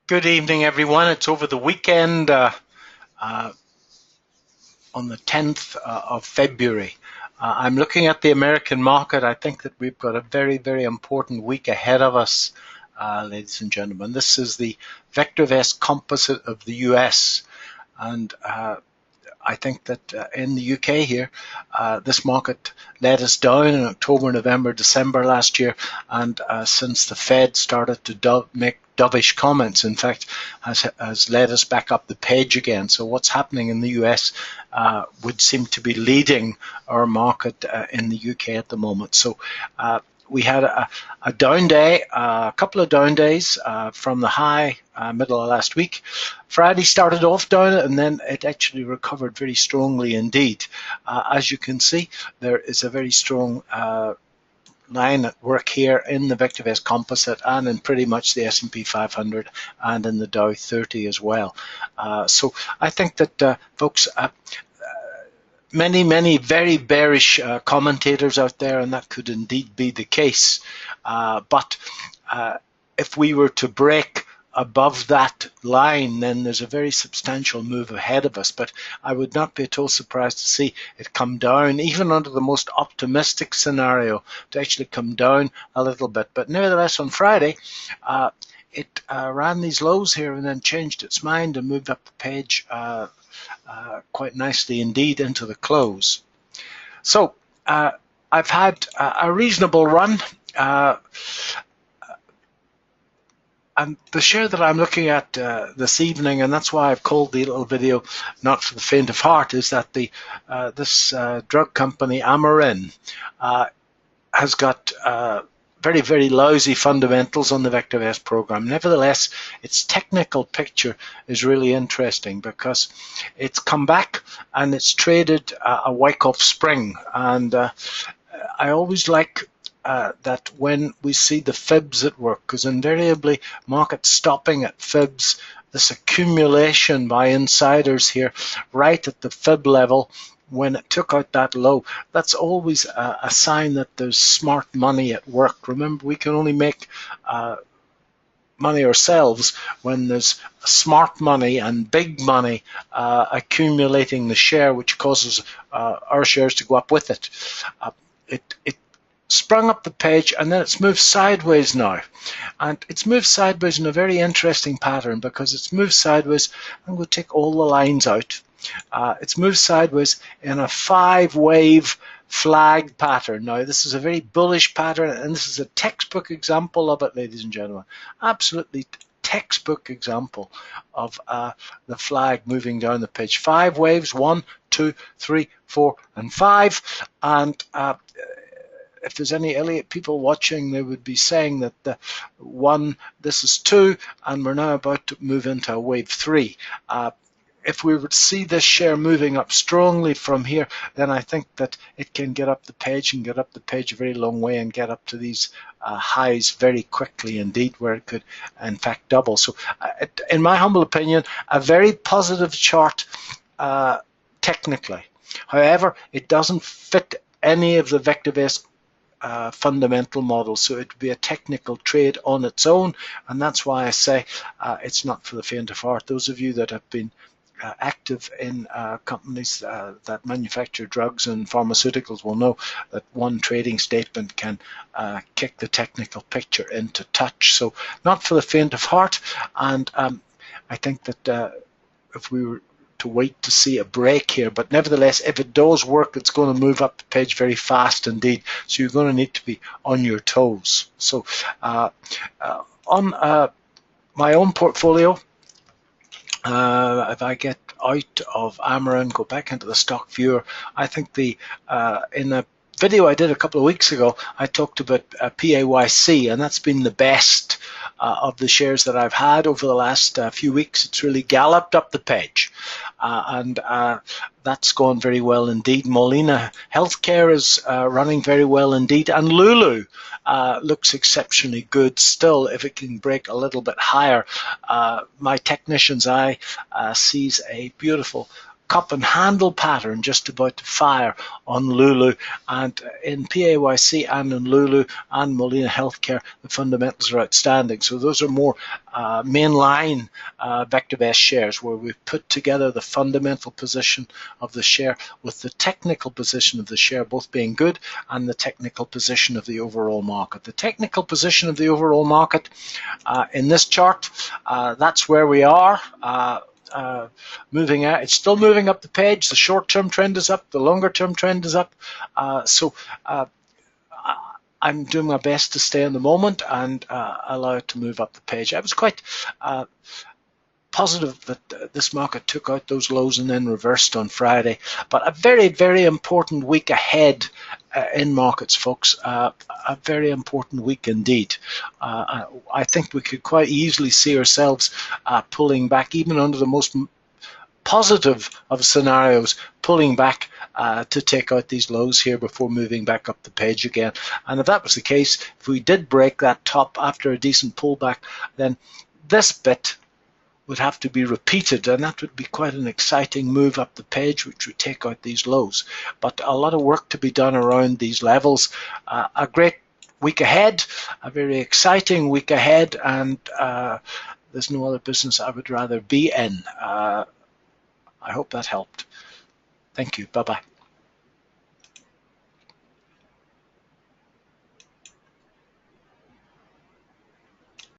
Good evening, everyone. It's over the weekend uh, on the 10th of February. I'm looking at the American market. I think that we've got a very, very important week ahead of us, ladies and gentlemen. This is the VectorVest composite of the US. And I think that in the UK here, this market let us down in October, November, December last year, and since the Fed started to make dovish comments, in fact, has led us back up the page again. So what's happening in the US would seem to be leading our market in the UK at the moment. So we had a down day, a couple of down days from the high middle of last week. Friday started off down and then it actually recovered very strongly indeed. As you can see, there is a very strong line at work here in the VectorVest composite and in pretty much the S&P 500 and in the Dow 30 as well. So I think that folks, many very bearish commentators out there, and that could indeed be the case. But if we were to break above that line, then there's a very substantial move ahead of us. But I would not be at all surprised to see it come down, even under the most optimistic scenario, to actually come down a little bit. But nevertheless, on Friday, it ran these lows here and then changed its mind and moved up the page quite nicely indeed into the close. So I've had a reasonable run. And the share that I'm looking at this evening, and that's why I've called the little video "Not for the Faint of Heart," is that this drug company Amarin has got very, very lousy fundamentals on the VectorVest program. Nevertheless, its technical picture is really interesting because it's come back and it's traded a Wyckoff spring. And I always like that when we see the fibs at work, because invariably markets stopping at fibs, this accumulation by insiders here right at the fib level when it took out that low, that's always a sign that there's smart money at work. Remember, we can only make money ourselves when there's smart money and big money accumulating the share, which causes our shares to go up with it. It sprung up the page and then it's moved sideways now, and it's moved sideways in a very interesting pattern because it's moved sideways. I'm going to take all the lines out. It's moved sideways in a 5-wave flag pattern. Now this is a very bullish pattern, and this is a textbook example of it, ladies and gentlemen. Absolutely textbook example of the flag moving down the pitch. 5 waves, 1, 2, 3, 4, and 5, and if there's any Elliott people watching, they would be saying that this is 2, and we're now about to move into a wave 3. If we would see this share moving up strongly from here, then I think that it can get up the page and get up the page a very long way and get up to these highs very quickly indeed, where it could in fact double. So in my humble opinion, a very positive chart technically. However, it doesn't fit any of the VectorVest fundamental models, so it would be a technical trade on its own, and that's why I say it's not for the faint of heart. Those of you that have been active in companies that manufacture drugs and pharmaceuticals will know that one trading statement can kick the technical picture into touch. So not for the faint of heart, and I think that if we were to wait to see a break here, but nevertheless, if it does work, it's going to move up the page very fast indeed, so you're going to need to be on your toes. So on my own portfolio, if I get out of Amarin, go back into the stock viewer, I think in a video I did a couple of weeks ago, I talked about PAYC, and that's been the best of the shares that I've had over the last few weeks. It's really galloped up the page, and that's gone very well indeed. Molina Healthcare is running very well indeed, and Lulu looks exceptionally good still. If it can break a little bit higher, my technician's eye sees a beautiful cup and handle pattern just about to fire on Lulu, and in PAYC and in Lulu and Molina Healthcare, the fundamentals are outstanding. So those are more mainline vector-based shares where we've put together the fundamental position of the share with the technical position of the share both being good and the technical position of the overall market. The technical position of the overall market in this chart, that's where we are. Moving out, it's still moving up the page. The short-term trend is up, the longer-term trend is up. I'm doing my best to stay in the moment and allow it to move up the page. I was quite positive that this market took out those lows and then reversed on Friday. But a very, very important week ahead in markets, folks. A very important week indeed. I think we could quite easily see ourselves pulling back, even under the most positive of scenarios, pulling back to take out these lows here before moving back up the page again. And if that was the case, if we did break that top after a decent pullback, then this bit would have to be repeated, and that would be quite an exciting move up the page, which would take out these lows. But a lot of work to be done around these levels. A great week ahead, a very exciting week ahead, and there's no other business I would rather be in. I hope that helped. Thank you. Bye-bye.